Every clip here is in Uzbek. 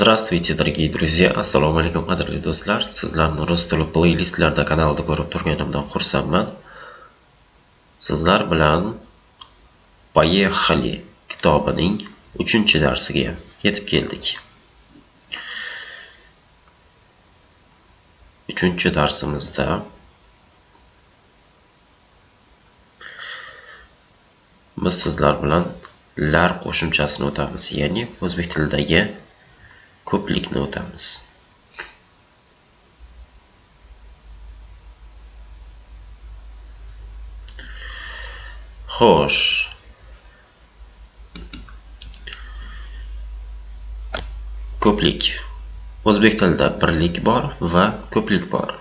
Здравствуйте, дорогие друзья! Assalomu alaykum, qadrli do'stlar. Sizlarni rus tili playlistlarda kanalida ko'rib turganimdan xursandman. Sizlar bilan Поехали kitobining 3-darsiga yetib keldik. 3-darsimizda biz sizlar bilan lar qo'shimchasini o'tamiz, ya'ni o'zbek tilidagi ko'plikni o'tamiz. Xo'sh. Ko'plik. O'zbek tilida birlik bor va ko'plik bor.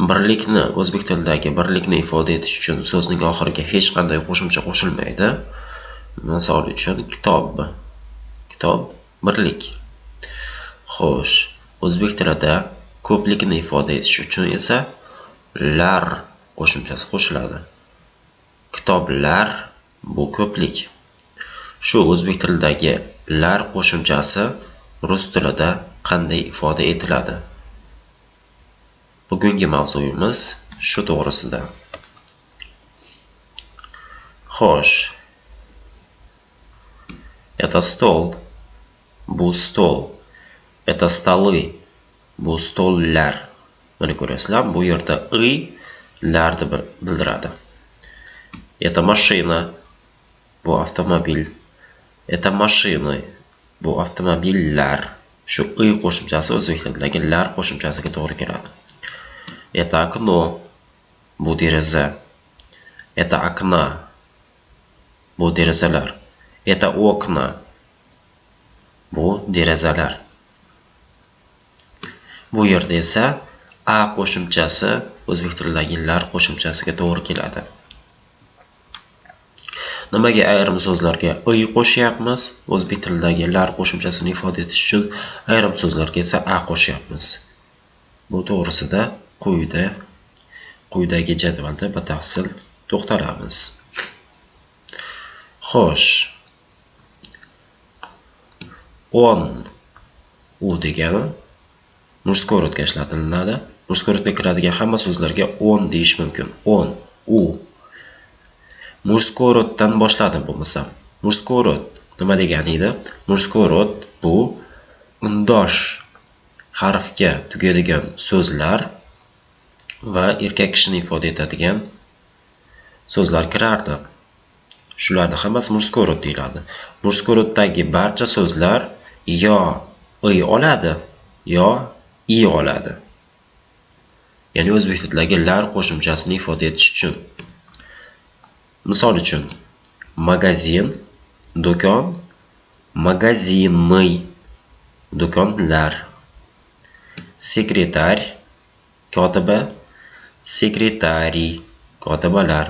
Birlikni, o'zbek tilidagi birlikni ifoda etish uchun so'zning oxiriga hech qanday qo'shimcha qo'shilmaydi. Misol uchun kitob. Kitob birlik. Xo'sh, o'zbek tilida ko'plikni ifoda etish uchun esa lar qo'shimchasi qo'shiladi. Kitoblar bu ko'plik. Shu o'zbek tilidagi lar qo'shimchasi rus tilida qanday ifoda etiladi? Bugungi mavzuyimiz shu to'g'risida. Xo'sh. Это стол. Bu stol. Это столы. Bu stollar. Mana ko'rasizlar, bu yerda i larni bildiradi. Это машина. Bu avtomobil. Это машины. Bu avtomobillar. Shu i qo'shimchasi o'zbek tilidagi lar qo'shimchasiga to'g'ri keladi. Это окно. Bu deraza. Это окна. Bu derazalar. Это окна. Bu derazalar. Bu yerda esa a qo'shimchasi o'zbek tilidagi lar qo'shimchasiga to'g'ri keladi. Nimaga ayrim so'zlarga i qo'shyapmiz? O'zbek tilidagi lar qo'shimchasini ifoda etish uchun ayrim so'zlarga esa a qo'shyapmiz. Bu to'g'risida quyidagi jadvalda batafsil to'xtalamiz. Xo'sh. On. U degani murskoy rodga ishlatiladi. Murskoy rodga kiradigan hamma so'zlarga on deyish mumkin. On, u. Murskoy roddan boshladim bo'lmasa. Murskoy rod nima degani edi? Murskoy rod bu undosh harfga tugaydigan so'zlar va erkak kishini ifoda etadigan so'zlar kirardi. Shularning hammasi murskoy rod deyiladi. Murskoy roddagi barcha so'zlar yo i oladi, yo i oladi. Ya'ni o'zbek tilidagi lar qo'shimchasini ifoda etish uchun. Misol uchun, magazin, do'kon, magazini, do'konlar. Sekretar, kotiba, sekretari, kotibalar.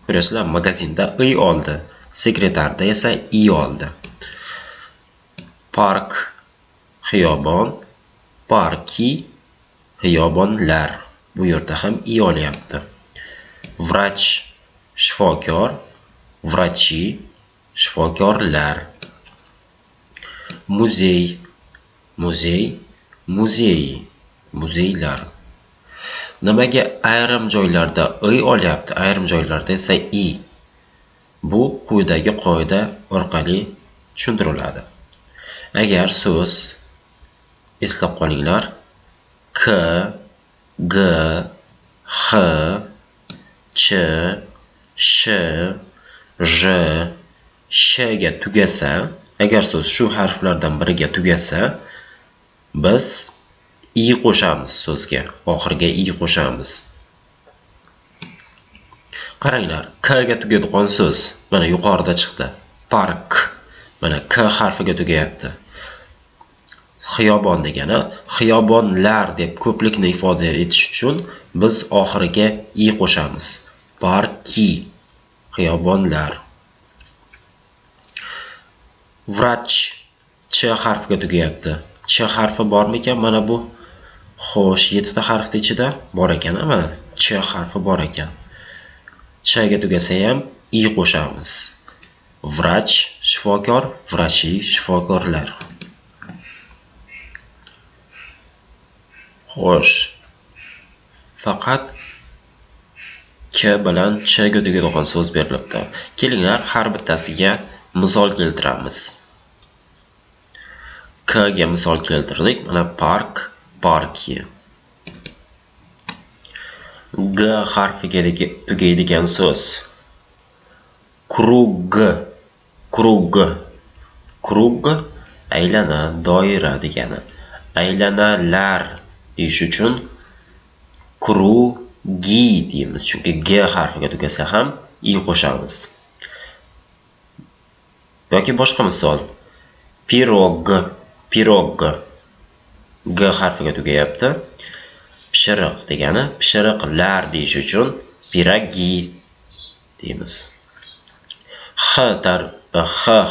Ko'rasizlar, magazinda i oldi, sekretarda esa i oldi. Park, xiyobon, parki, xiyobonlar. Bu yerda ham i olyapti. Vrach, shifokor, vrachi, shifokorlar. Muzey, muzey, muzeyi, muzeylar. Nimaga ayrim joylarda i olyapti, ayrim joylarda esa i? Bu quyidagi qoida orqali tushuntiriladi. Agar so'z, eslab qolinglar, k, g, h, ch, sh, j, sh ga tugasa, agar so'z shu harflardan biriga tugasa, biz i qo'shamiz so'zga, oxiriga i qo'shamiz. Qaranglar, k ga tugaydigan so'z mana yuqorida chiqdi. Park. Mana k harfiga tugayapti. Xiyobon degani xiyobonlar deb ko'plikni ifoda etish uchun biz oxiriga i qo'shamiz. Parki, xiyobonlar. Vrach, ch harfiga tugayapti. Ch harfi bormi ekan mana bu? Xo'sh, 7 ta harfning ichida bor ekan, mana ch harfi bor ekan. Ch ga tugasa ham i qo'shamiz. Vrach, shifokor, vrachi, shifokorlar. Xo'sh. Faqat k bilan ch ga tugaydigan so'z berilibdi. Kelinglar, har bittasiga misol keltiramiz. K ga misol keltirdik. Mana park, parki. G harfiga tugaydigan so'z. Krug, krug. Krug aylana, doira degani. Aylanalar deyish uchun krugi deymiz. Chunki g harfiga tugasa ham i qo'shamiz. Yoki boshqa misol. Pirog, pirog. G harfiga tugayapti. Pishiriq degani, pishiriqlar deyish uchun piragi deymiz. H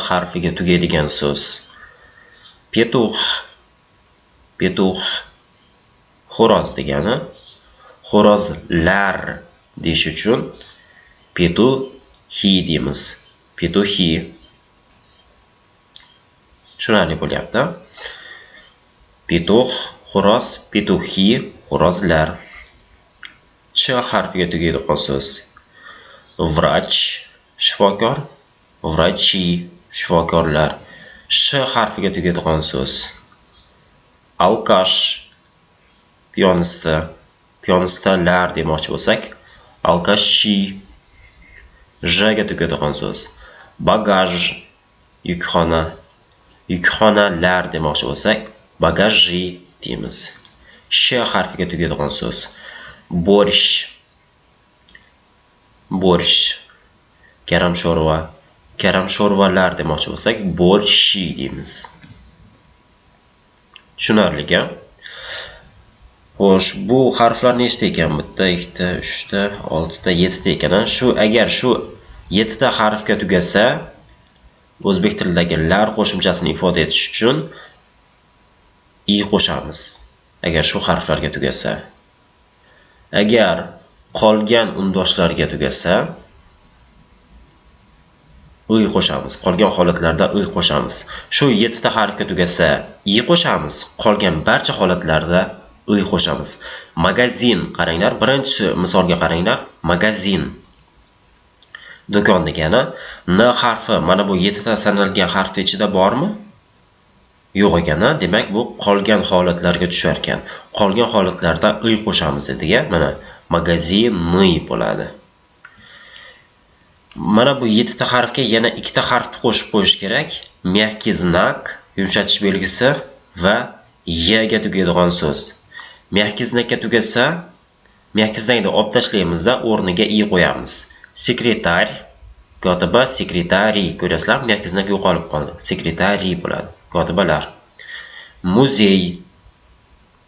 harfiga tugaydigan so'z. Petuh, petuh. Xo'roz degani, xo'rozlar deyish uchun petuhi deymiz. Petuhi. Tushunarli bo'lyapti. Petuh, xo'roz, petuhi, xo'rozlar. Ch harfiga tugaydigan so'z. Vrach, shifokor, vrachi, shifokorlar. Sh harfiga tugaydigan so'z. Alkash, piyonista, piyonistalar demoqchi bo'lsak, alkashi. J ga tugaydigan so'z. Bagaj, yukxona, yukxonalar demoqchi bo'lsak, bagaji deymiz. Sh harfiga tugaydigan so'z. Borsh, borsh. Karam sho'rva, karam sho'rvalar demoqchi bo'lsak, borshi deymiz. Tushunarli-ku? Xo'sh, bu harflar nechta ekan? 1, 2, 3, 6, 7 ekan. Shu agar shu 7 ta harfga tugasa, o'zbek tilidagi lar qo'shimchasini ifoda etish uchun i qo'shamiz. Agar shu harflarga tugasa. Agar qolgan undoshlarga tugasa, uy qo'shamiz. Qolgan holatlarda uy qo'shamiz. Shu 7 ta harfga tugasa, i qo'shamiz. Qolgan barcha holatlarda uy qo'shamiz. Magazin, qaranglar, birinchi misolga qaranglar. Magazin. Do'kon degani, n harfi mana bu 7 ta sanalgan harf ichida bormi? Yo'q ekan. Demak, bu qolgan holatlarga tushar ekan. Qolgan holatlarda uy qo'shamiz dediga, mana magazini bo'ladi. Mana bu 7 ta harfga yana 2 ta harf qo'shib qo'yish kerak. Mягкий знак, yumshatish belgisi va y ga tugaydigan so'z. Mягкий znakka tugasa, mягкий znakni olib tashlaymizda o'rniga i qo'yamiz. Sekretar, kotiba, sekretari. Ko'rasizlar, mягкий znak yo'qolib qoldi. Sekretari bo'ladi. Kotibalar. Muzey,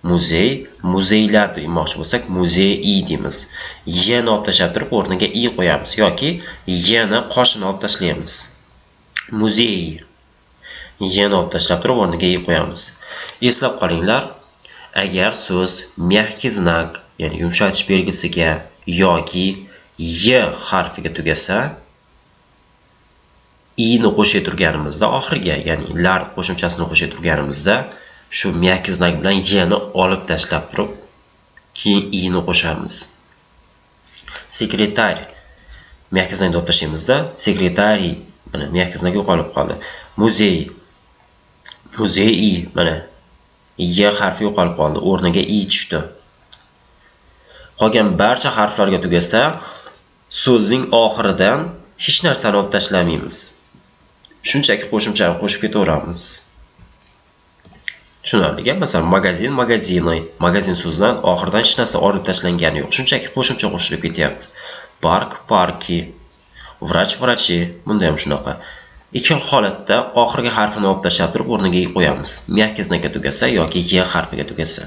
muzey, muzeylar demoqchi bo'lsak, muzeyi deymiz. Y-ni olib tashlab turib o'rniga i qo'yamiz yoki y-ni qoshini olib tashlaymiz. Muzey. Y-ni olib tashlab turib o'rniga i qo'yamiz. Eslab qolinglar, agar so'z mягкий знак, ya'ni yumshatish belgisiga yoki y harfiga tugasa, i-ni qo'shib turganimizda oxiriga, ya'ni lar qo'shimchasini qo'shib turganimizda shu mягкий знак bilan y-ni olib tashlab turib, keyin i-ni qo'shamiz. Sekretar. Mягкий znakni olib tashlaymizda, sekretari, mana mягкий znak yo'qolib qoldi. Muzey. Muzeyi, mana y harfi yo'qolib qoldi, o'rniga i tushdi. Qolgan barcha harflarga tugasa, so'zning oxiridan hech narsani olib tashlamaymiz. Shunchaki qo'shimchani qo'shib ketaveramiz. Tushunarli-ku? Masalan, magazin, magazini. Magazin so'zidan oxiridan hech narsa olib tashlangani yo'q. Shunchaki qo'shimcha qo'shilib ketyapti. Park, parki. Vrach, vrachi. Bunda ham shunaqa. Ikki holatda oxirgi harfini olib tashlab turib o'rniga i qo'yamiz. Mягкий znakka tugasa yoki y harfiga tugasa.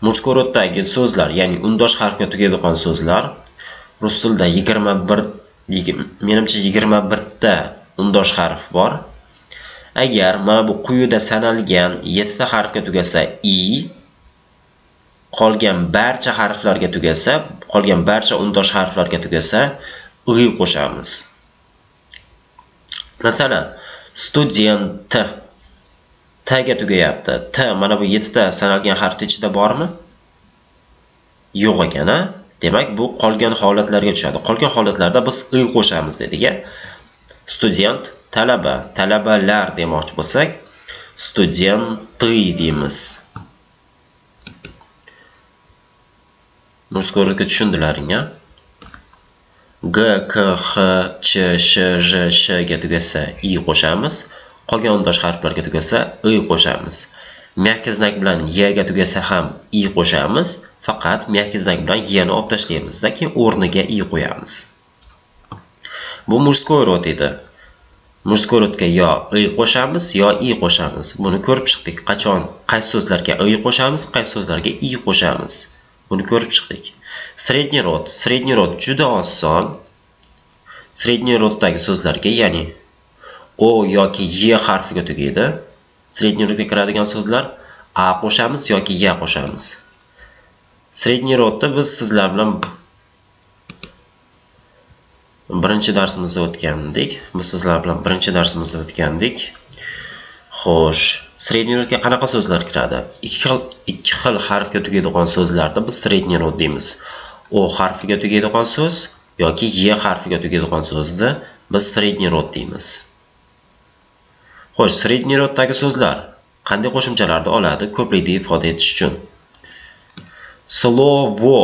Murskoy roddagi so'zlar, ya'ni undosh harfga tugaydigan so'zlar rus tilida 21 ta undosh harf bor. Agar mana bu quyida sanalgan 7 ta harfga tugasa i, qolgan barcha harflarga tugasa, qolgan barcha undosh harflarga tugasa uy qo'shamiz. Masalan, student, T ga tugayapti. T mana bu 7 ta sanalgan harfning ichida bormi? Yo'q ekan, a? Demak, bu qolgan holatlarga tushadi. Qolgan holatlarda biz i qo'shamiz dedik. Student, talaba, talabalar demoqchi bo'lsak, studenti deymiz. Muzkorga tushundilaring-a? G, K, H, Ch, Sh, J, Sh ga tugasa i qo'shamiz. Qolgan undosh harflarga tugasa i qo'shamiz. Miyakka znak bilan y ga tugasa ham i qo'shamiz. Faqat miyakka znak bilan y ni olib tashlaymiz-da, keyin o'rniga i qo'yamiz. Bu murskoy rod edi. Murskoy rodga yo i qo'shamiz, yo i qo'shamiz. Buni ko'rib chiqdik. Qachon qaysi so'zlarga i qo'shamiz, qaysi so'zlarga i qo'shamiz. Buni ko'rib chiqdik. Sredniy rod. Sredniy rod juda oson. Sredniy roddagi so'zlarga, ya'ni o yoki y harfiga tugaydi. Sredniy rodga kiradigan so'zlar a qo'shamiz yoki y qo'shamiz. Sredniy rodda biz sizlar bilan birinchi darsimizda o'tgandik. Xo'sh, sredniy rodga qanaqa so'zlar kiradi? Ikki xil harfga tugaydigan so'zlarda biz sredniy rod deymiz. O harfiga tugaydigan so'z yoki y harfiga tugaydigan so'zni biz sredniy rod deymiz. Xo'sh, sredniy roddagi so'zlar qanday qo'shimchalarni oladi ko'plikda ifoda etish uchun? Slovo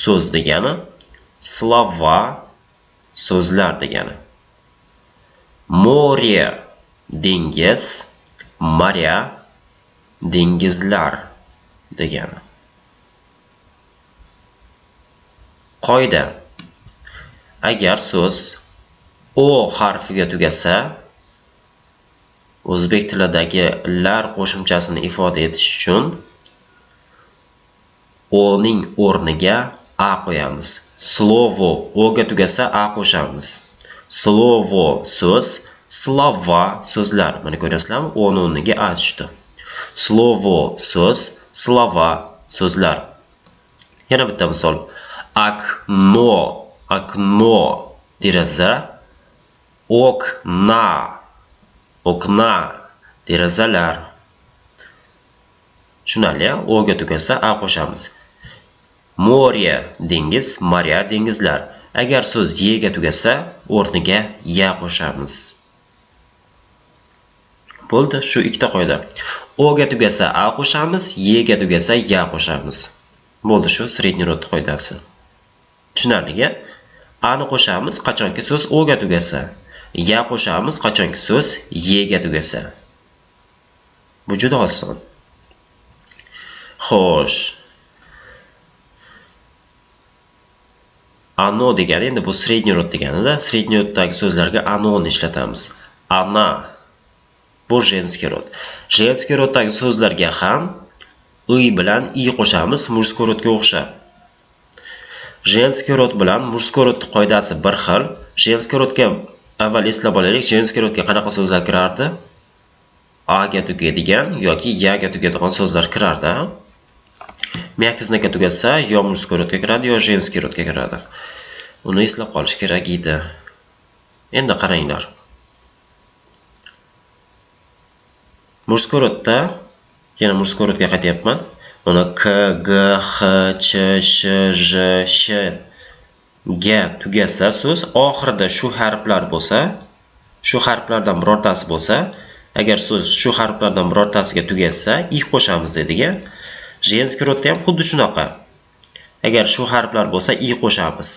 so'z degani, slova so'zlar degani. More dengiz, marya dengizlar degani. Qoida: agar so'z o harfiga tugasa, o'zbek tilidagi lar qo'shimchasini ifoda etish uchun o ning o'rniga a qo'yamiz. Slovo o ga tugasa a qo'shamiz. Slovo so'z, slova so'zlar. Mana ko'rasizlarmi? O ning o'rniga a tushdi. Slovo so'z, slova so'zlar. Yana bitta misol. Okno deraza, okna derazalar. Tushunarli? O ga tugasa a qo'shamiz. More dengiz, marya dengizlar. Agar so'z y ga tugasa, o'rniga ya qo'shamiz. Bo'ldi, shu ikkita qoida. O ga tugasa a qo'shamiz, y ga tugasa ya qo'shamiz. Bo'ldi, shu sredniy rod qoidasi. Tushunarli? A ni qo'shamiz qachonki so'z o ga tugasa, ya qo'shamiz qachonki so'z y ga tugasa. Bu juda oson. Xo'sh. Ano degani endi bu sredniy rod deganida, sredniy roddagi so'zlarga anoni ishlatamiz. Ana bu женский rod. Женский roddagi so'zlarga ham i bilan i qo'shamiz murskoy rodga o'xshab. Женский rod bilan murskoy rod qoidasi bir xil. Женский rodga avval eslab olaylik. Женский rodga qanaqa so'zlar kirardi? A ga tugaydigan yoki ya ga tugaydigan so'zlar kirardi. Miyakka znakka tugasa, yo murskoy rodga kiradi, yo женский rodga kiradi. Uni eslab qolish kerak edi. Endi qaranglar. Murskoy rodda, yana murskoy rodga qaytyapman. Uni K, G, H, Ch, Sh, J, Sh ga tugasa so'z oxirida shu harflar bo'lsa, shu harflardan birortasi bo'lsa, agar so'z shu harflardan birortasiga tugasa, i qo'shamiz dediga. Женский rodda ham xuddi shunaqa. Agar shu harflar bo'lsa, i qo'shamiz.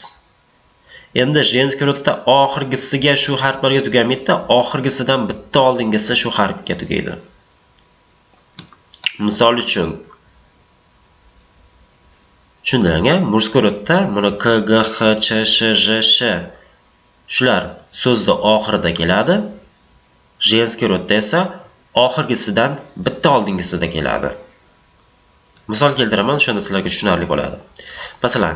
Endi женский rodda oxirgisiga shu harflarga tugamaydi, oxirgisidan bitta oldingisi shu harfga tugaydi. Misol uchun tushundiringmi? Murskoy rodda mana K, G, H, Ch, Sh, J, Sh shular so'zning oxirida keladi. Женский rodda esa oxirgisidan bitta oldingisida keladi. Misol keltiraman, shunda sizlarga tushunarli bo'ladi. Masalan,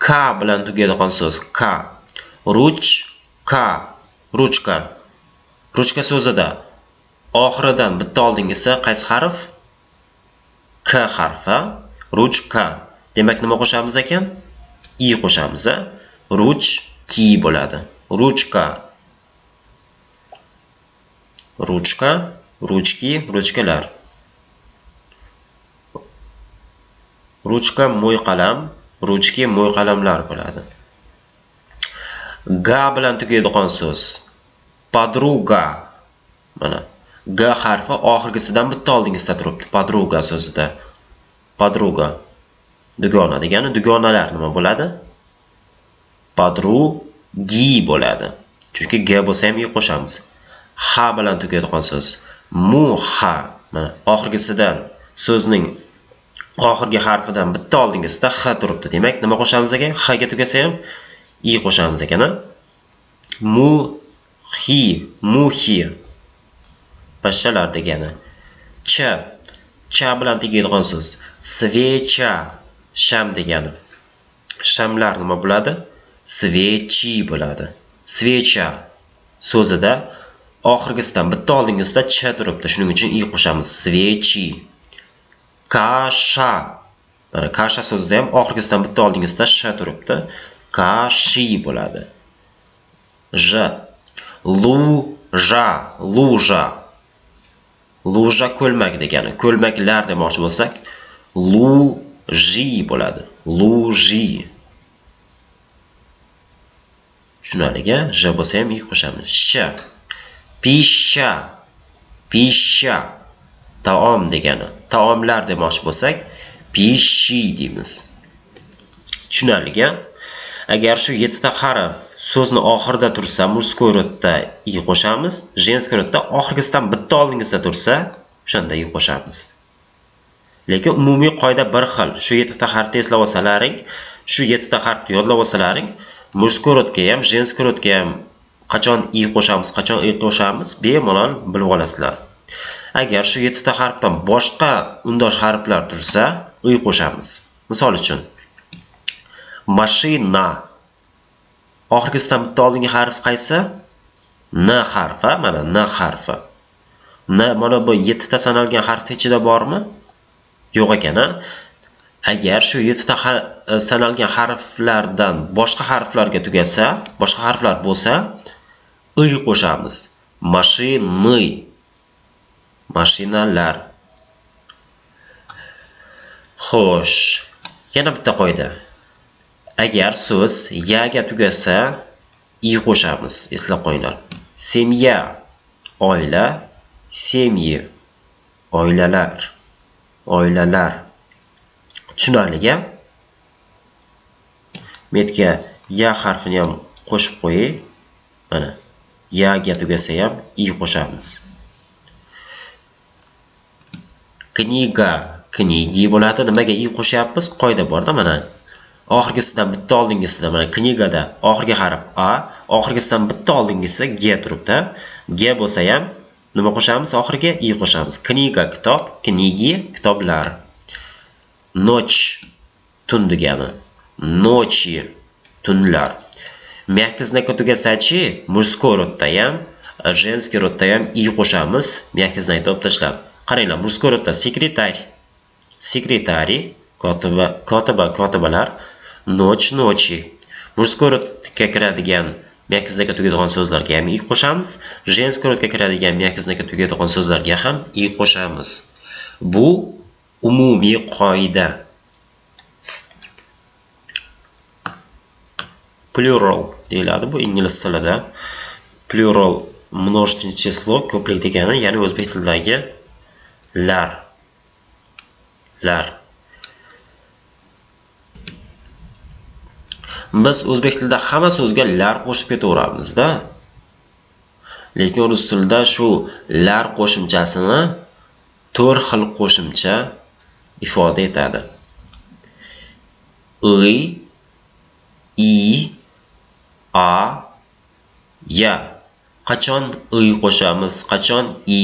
K bilan tugaydigan so'z K. Ruchka. Ruchka so'zida oxiridan bitta oldingisi qaysi harf? K harfi. Ruchka. Demak, nima qo'shamiz ekan? I qo'shamiz. Ruchki bo'ladi. Ruchka. ruchka, ruchki, ruchkalar. Ruchka mo'yqalam, ruchki mo'yqalamlar bo'ladi. Ga bilan tugaydigan so'z. Podruga. Mana G harfi oxirgisidan bitta oldingizda turibdi. Podruga so'zida. Podruga. Dugona degani dugonalar nima bo'ladi? Podrugi bo'ladi. Chunki G bo'lsa ham i qo'shamiz. Ha bilan tugaydigan so'z. Muha. Mana oxirgisidan so'zning oxirgi harfidan bitta oldingizda h turibdi. Demak, nima qo'shamiz ekan? H ga tugasa ham i qo'shamiz ekan. Muhi, muhi. Pashshalar degani. Cha bilan tugaydigan so'z. Svecha, sham degani. Shamlar nima bo'ladi? Svechi bo'ladi. Svecha so'zida oxirgisidan bitta oldingizda ch turibdi. Shuning uchun i qo'shamiz. Svechi. Kasha. Mana kasha so'zida ham oxirgisidan bitta oldingizda sh turibdi. Kashi bo'ladi. J. Luja, luja. Luja ko'lmak degani. Ko'lmaklar demoqchi bo'lsak, luji bo'ladi. Luji. Shunaliga j bo'lsa ham i qo'shamiz. Sh. Pisha. Pisha. Taom degani. Taomlar demoqchi bo'lsak, pishi deymiz. Tushunarliga, agar shu 7 ta harf so'zni oxirida tursa, murskoy rodda i qo'shamiz, jenskoy rodda oxirgisidan bitta oldingizda tursa, o'shanda i qo'shamiz. Lekin umumiy qoida bir xil. Shu 7 ta harfni eslab olsalaring, shu 7 ta harfni yodlab olsalaring, murskoy rodga ham, jenskoy rodga ham qachon i qo'shamiz, qachon i qo'shamiz, bemalol bilib olasizlar. Agar shu 7 ta harfdan boshqa undosh harflar tursa, i qo'shamiz. Misol uchun, mashina. Oxirgisidan bitta oldingi harf qaysi? N harfi, mana N harfi. N mana bu 7 ta sanalgan harf ichida bormi? Yo'q ekan. Agar shu 7 ta sanalgan harflardan boshqa harflarga tugasa, boshqa harflar bo'lsa, i qo'shamiz. Mashini. Mashinalar. Xo'sh, yana bitta qoida. Agar so'z ya ga tugasa, i qo'shamiz. Eslab qo'yinglar. Semya, oila, semyi, oilalar, oilalar. Tushunarliga? Metga ya harfini ham qo'shib qo'ying. Mana, ya ga tugasa ham i qo'shamiz. Kniga, knigi bo'ladi. Nimaga i qo'shyapmiz? Qoida borda mana. Oxirgisidan bitta oldingisida mana knigada oxirgi harf a, oxirgisidan bitta oldingisi g turibdi. G bo'lsa ham nima qo'shamiz? Oxirga i qo'shamiz. Kniga kitob, knigi kitoblar. Noch tun degani. Nochi tunlar. Mягкий знак tugasachi murskoy rodda ham, jenskiy rodda ham i qo'shamiz. Mягкий знак olib tashlab. Qaranglar, murskoy rodda sekretar, sekretari, kotiba, kotiba, kotibalar, noch, nochi. Murskoy rodga kiradigan mягкий знакка tugaydigan so'zlarga ham i qo'shamiz. Jenskoy rodga kiradigan mягкий знакка tugaydigan so'zlarga ham i qo'shamiz. Bu umumiy qoida. Plural deyiladi bu ingliz tilida. Plural множественное число, ko'plik degani, ya'ni o'zbek tilidagi lar. Lar. Biz o'zbek tilida hamma so'zga lar qo'shib ketaveramizda. Lekin rus tilida shu lar qo'shimchasini 4 xil qo'shimcha ifoda etadi. I, a, ya. Qachon i qo'shamiz, qachon i,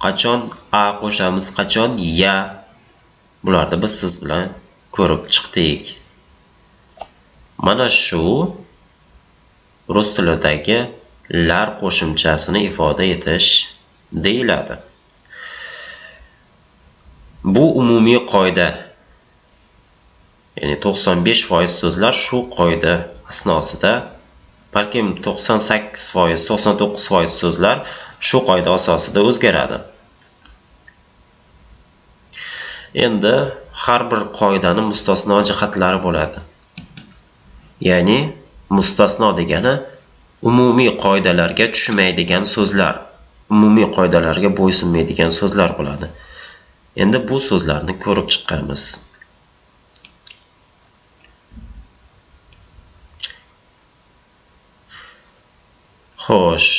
qachon a qo'shamiz, qachon ya. Bularni biz siz bilan ko'rib chiqdik. Mana shu rus tilidagi lar qo'shimchasini ifoda etish deyiladi. Bu umumiy qoida. Ya'ni 95% so'zlar shu qoida asnosida balkim 98%, 99% so'zlar shu qoida asosida o'zgaradi. Endi har bir qoidaning mustasno jihatlari bo'ladi. Ya'ni mustasno degani umumiy qoidalarga tushmaydigan so'zlar, umumiy qoidalarga bo'ysunmaydigan so'zlar bo'ladi. Endi bu so'zlarni ko'rib chiqamiz. Xo'sh.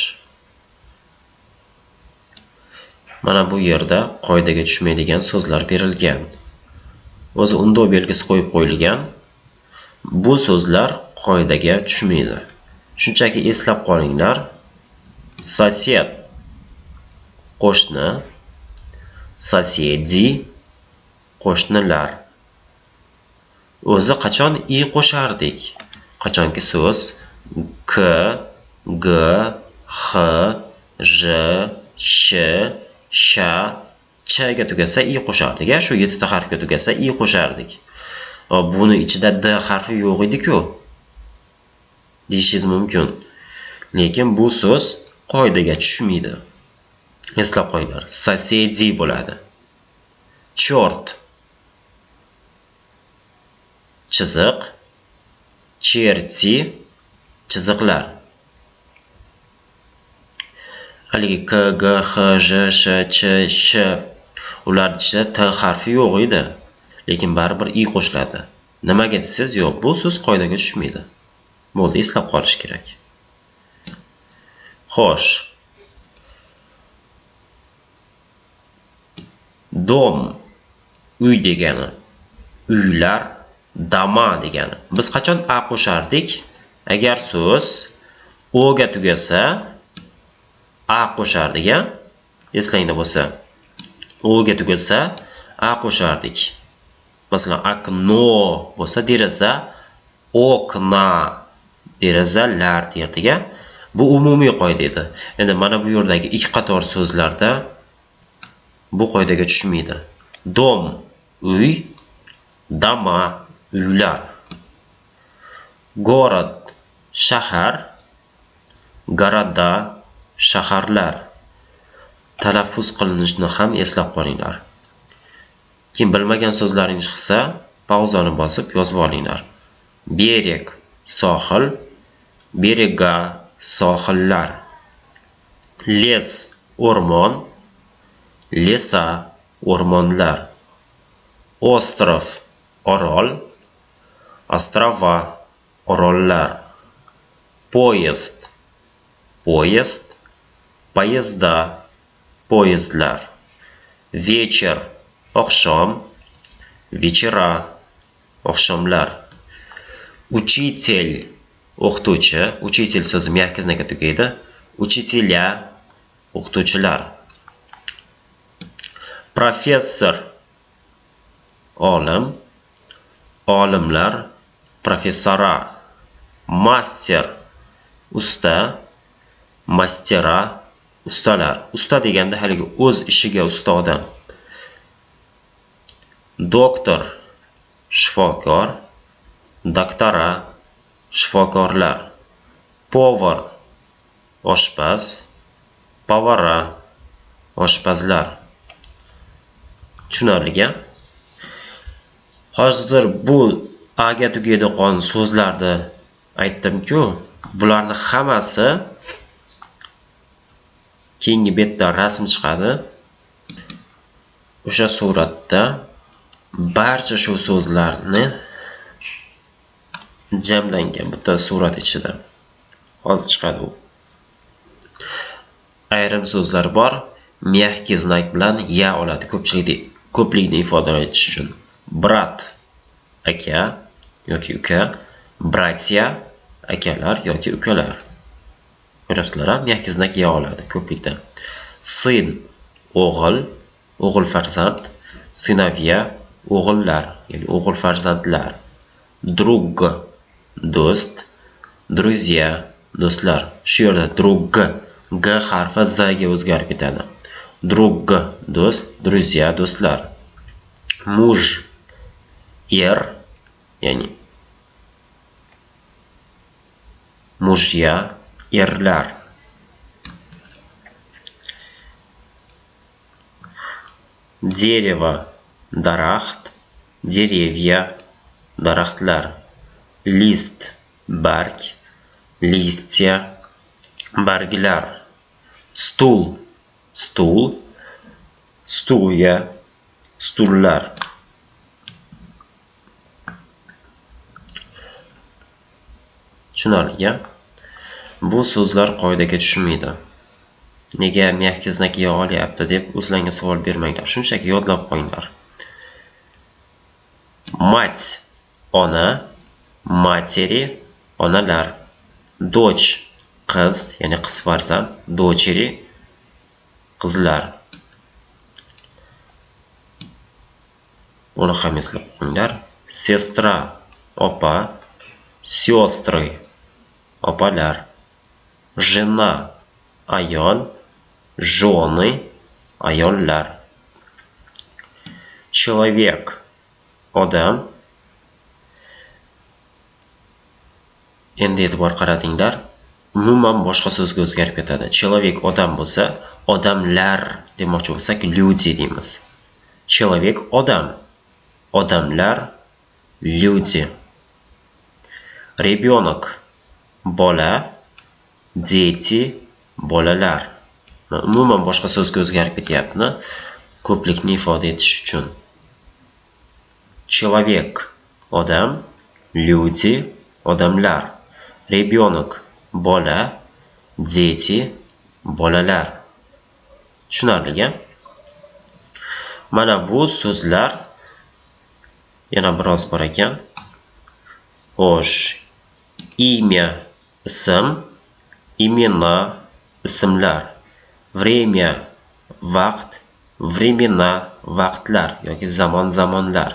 Mana bu yerda qoidaga tushmaydigan so'zlar berilgan. O'zi undov belgisi qo'yib qo'yilgan. Bu so'zlar qoidaga tushmaydi. Shunchaki eslab qolinglar. Sosed qo'shni, sosedzi qo'shnilar. O'zi qachon i qo'shardik? Qachonki so'z k, g, h, j, sh, sha, ch ga tugasa i qo'shardik. Shu 7 ta harfga tugasa i qo'shardik. Buni ichida d harfi yo'q edi-ku deyishingiz mumkin. Lekin bu so'z qoidaga tushmaydi. Eslab qo'yinglar. Sosedzi bo'ladi. Chort chiziq, cherti chiziqlar. Haligi k, g, h, j, sh, ch, sh ular ichida t harfi yo'q edi. Lekin baribir i qo'shiladi. Nimaga desiz? Yo'q, bu so'z qoidaga tushmaydi. Bo'ldi, eslab qolish kerak. Xo'sh. Dom uy degani, uylar, dama degani. Biz qachon a qo'shardik? Agar so'z o ga tugasa a qo'shardik, eslangda bo'lsa. O ga tugasa a qo'shardik. Masalan, akno bo'lsa deraza, okna derazalar derdik. Bu umumiy qoida edi. Endi mana bu yerdagi ikki qator so'zlarda bu qoidaga tushmaydi. Dom uy, dama uylar. Город shahar, goroda shaharlar. Talaffuz qilinishini ham eslab qolinglar. Kim bilmagan so'zlaringiz chiqsa, pauzani bosib yozib olinglar. Bereg sohil, berega sohillar. Les o'rmon, lesa o'rmonlar. Ostrov orol, ostrova orollar. Poyezd poyezd, poyezda poyezdlar. Вечер oqshom, вечера oqshomlar. Учитель o'qituvchi, учитель so'zi mягкий znakka tugaydi. Учителя o'qituvchilar. Professor olim, olimlar, professora. Master usta, mastera ustalar. Usta deganda haligi o'z ishiga usta odam. Doktor shifokor, doktora shifokorlar. Повар oshpaz, повара oshpazlar. Tushunarli-a? Hozir bu a ga tugaydigan so'zlarni aytdim-ku, bularning hammasi keyingi betda rasm chiqadi. O'sha suratda barcha shu so'zlarni jamlangan bitta surat ichida. Hozir chiqadi u. Ayrim so'zlar bor, mягкий znak bilan ya oladi ko'plikni ifodalash uchun. Brat aka yoki uka, bratya akalar yoki ukalar. Ko'ryapsizlar, mягкий znak ya oladi ko'plikda. Сын o'g'il, o'g'il farzand, synovья o'g'illar, ya'ni o'g'il farzandlar. Друг do'st, друзья do'stlar. Shu yerda друг g harfi z ga o'zgarib ketadi. Друг do'st, друзья do'stlar. Muj er, ya'ni mujya, erlar. Дерево, daraxt, dеревья, daraxtlar. List, barg, listья, barglar. Stul, stul, stulya, stullar. Tushunarli. Bu so'zlar qoidaga tushmaydi. Nega mягкий знак yo olyapti deb o'zlaringga savol bermanglar. Shunchaki yodlab qo'yinglar. Mать, ona, materi, onalar. Dочь, qiz, ya'ni qiz farzand, дочери, qizlar. Buni ham eslab qo'yinglar. Sestra, opa, сестры, opalar. Жена, ayol, жены, ayollar. Человек, odam. Endi e'tibor qaratinglar. Umuman boshqa so'zga o'zgarib ketadi. Человек odam bo'lsa, odamlar demoqchi bo'lsak, люди deymiz. Человек odam, odamlar, люди. Ребенок, bola, дети, bolalar. Umuman boshqa so'zga o'zgarib ketyapti, ko'plikni ifoda etish uchun. Человек, odam, люди, odamlar. Ребенок, bola, дети, bolalar. Tushunarli? Mana bu so'zlar yana biroz bor ekan. Xo'sh, имя, ism, imena, ismlar. Время, vaqt, времена, vaqtlar yoki zamon, zamonlar.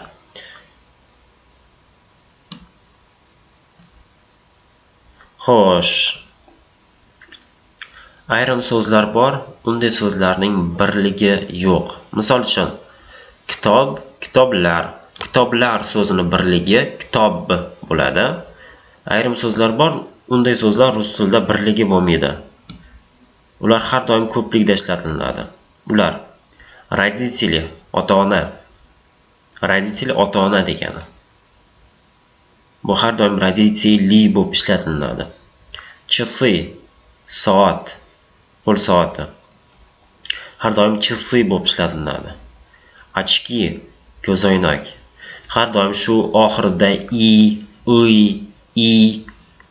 Xo'sh, ayrim so'zlar bor, unday so'zlarning birligi yo'q. Misol uchun, kitob, kitoblar. Kitoblar so'zini birligi kitob bo'ladi. Ayrim so'zlar bor, unday so'zlar rus tilida birligi bo'lmaydi. Ular har doim ko'plikda ishlatiladi. Ular родители, ota-ona. Родители ota-ona degani. Bu har doim родители bo'lib ishlatiladi. Часы, soat, qo'l soati. Har doim часы bo'lib ishlatiladi. Ochki, ko'zoynak. Har doim shu oxirida i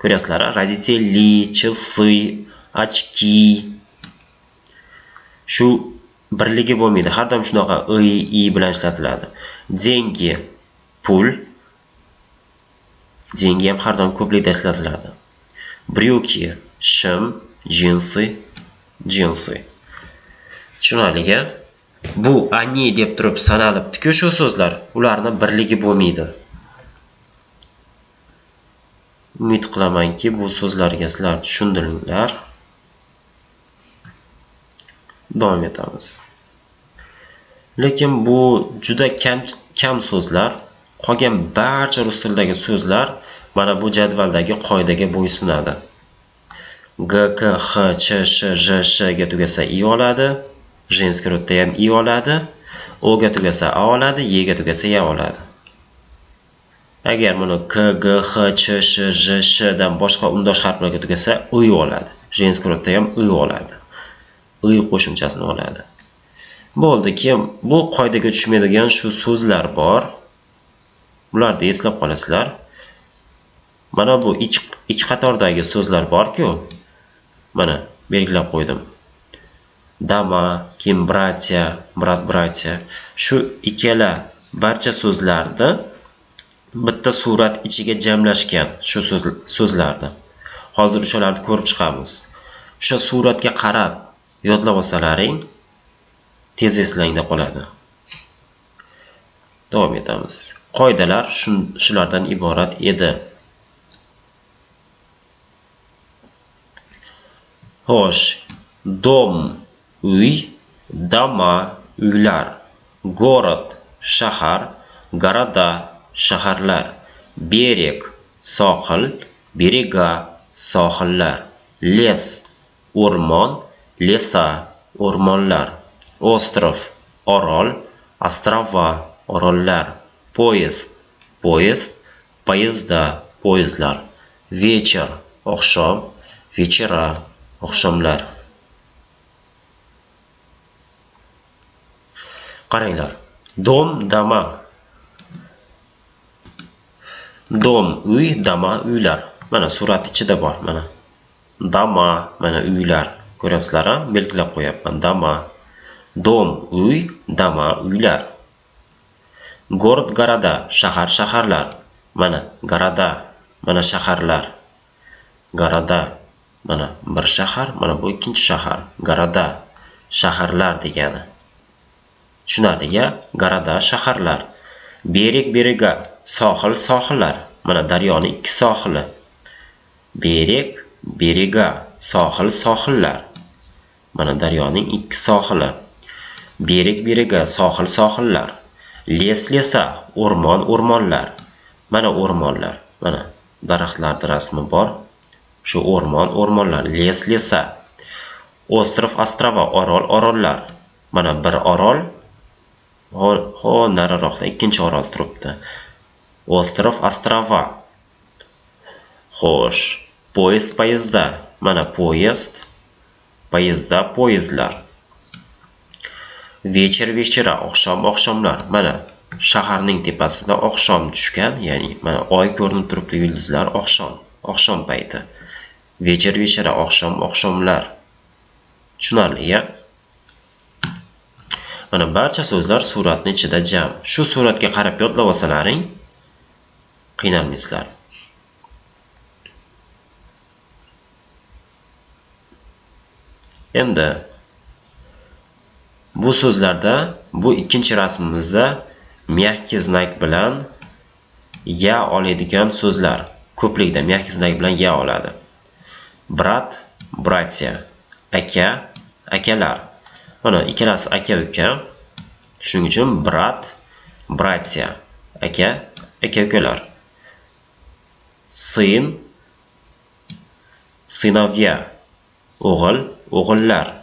ko'rasizlar. Родители, часы, ochki. Shu birligi bo'lmaydi. Har doim shunaqa i bilan ishlatiladi. Деньги, pul. Деньги ham har doim ko'plikda ishlatiladi. Брюки, shim, jinsi, jinsi. Tushunarli? Bu они deb turib sanalibdi-ku shu so'zlar. Ularning birligi bo'lmaydi. Umid qilamanki, bu so'zlarga sizlar tushundinglar. Davom etamiz. Lekin bu juda kam so'zlar. Qolgan barcha rus tilidagi so'zlar mana bu jadvaldagi qoidaga bo'ysunadi. G, K, H, Ch, Sh, J, Sh ga tugasa i oladi. Женский rodda ham i oladi. O ga tugasa a oladi, y ga tugasa ya oladi. Agar buni K, G, H, Ch, Sh, J, Sh dan boshqa undosh harflarga tugasa i oladi. Женский rodda ham i oladi. I qo'shimchasini oladi. Bo'ldi, keyin bu qoidaga tushmaydigan shu so'zlar bor. Bularni eslab qolasizlar. Mana bu ikki qatordagi so'zlar bor-ku. Mana belgilab qo'ydim. Dama, kim, bratya, brat-bratya. Shu ikkala barcha so'zlarni bitta surat ichiga jamlashgan shu so'zlarni. Hozir o'shalarni ko'rib chiqamiz. O'sha suratga qarab yodlab olsalaring, tez eslangda qoladi. Davom etamiz. Qoidalar shulardan iborat edi. Xo'sh, dom, uy, dama, uylar, город, shahar, gорода, shaharlar, берег, sohil, берега, sohillar. Les, o'rmon, lesa, o'rmonlar. Ostrov, orol, ostrova, orollar. Poyezd, poyezd, poyezdda, poyezdlar. Вечер, oqshom, вечера, oqshomlar. Qaranglar. Dom, dama. Dom, uy, dama, uylar. Mana surat ichida bor, mana. Dama, mana uylar. Ko'ryapsizlar, belgilab qo'yapman. Dama. Dom, uy, dama, uylar. Город, goroda, shahar, shaharlar. Mana goroda, mana shaharlar. Goroda, mana bir shahar, mana bu ikkinchi shahar. Goroda, shaharlar degani. Tushunarli-ya? Goroda, shaharlar. Berek, berega, sohil, sohillar. Mana daryoning ikki sohili. Berek, berega, sohil, sohillar. Mana daryoning ikki sohili. Berek, berega, sohil, sohillar. Les, lesa, o'rmon, o'rmonlar. Mana o'rmonlar. Mana daraxtlar rasmi bor. Shu o'rmon, o'rmonlar. Les, lesa. Ostrov, ostrova, orol, orollar. Mana bir orol. Nariroqda ikkinchi orol turibdi. Ostrov, ostrova. Xo'sh, poyezd, poyezdda. Mana poyezd, poyezdda, poyezdlar. Вечер, вечера, oqshom, oqshomlar. Mana shaharning tepasida oqshom tushgan, ya'ni mana oy ko'rinib turibdi, yulduzlar, oqshom, oqshom payti. Вечер, вечера, oqshom, oqshomlar. Tushunarli-ya? Mana barcha so'zlar suratning ichida jam. Shu suratga qarab yodlab olsalaring, qiynalmaysizlar. Endi bu so'zlarda, bu ikkinchi rasmimizda mягкий znak bilan ya oladigan so'zlar. Ko'plikda mягкий znak bilan ya oladi. Brat, bratya, aka, akalar. Mana ikkalasi aka uka. Shuning uchun brat, bratya, aka, aka ukalar. Сын, сыновья, o'g'il, o'g'illar.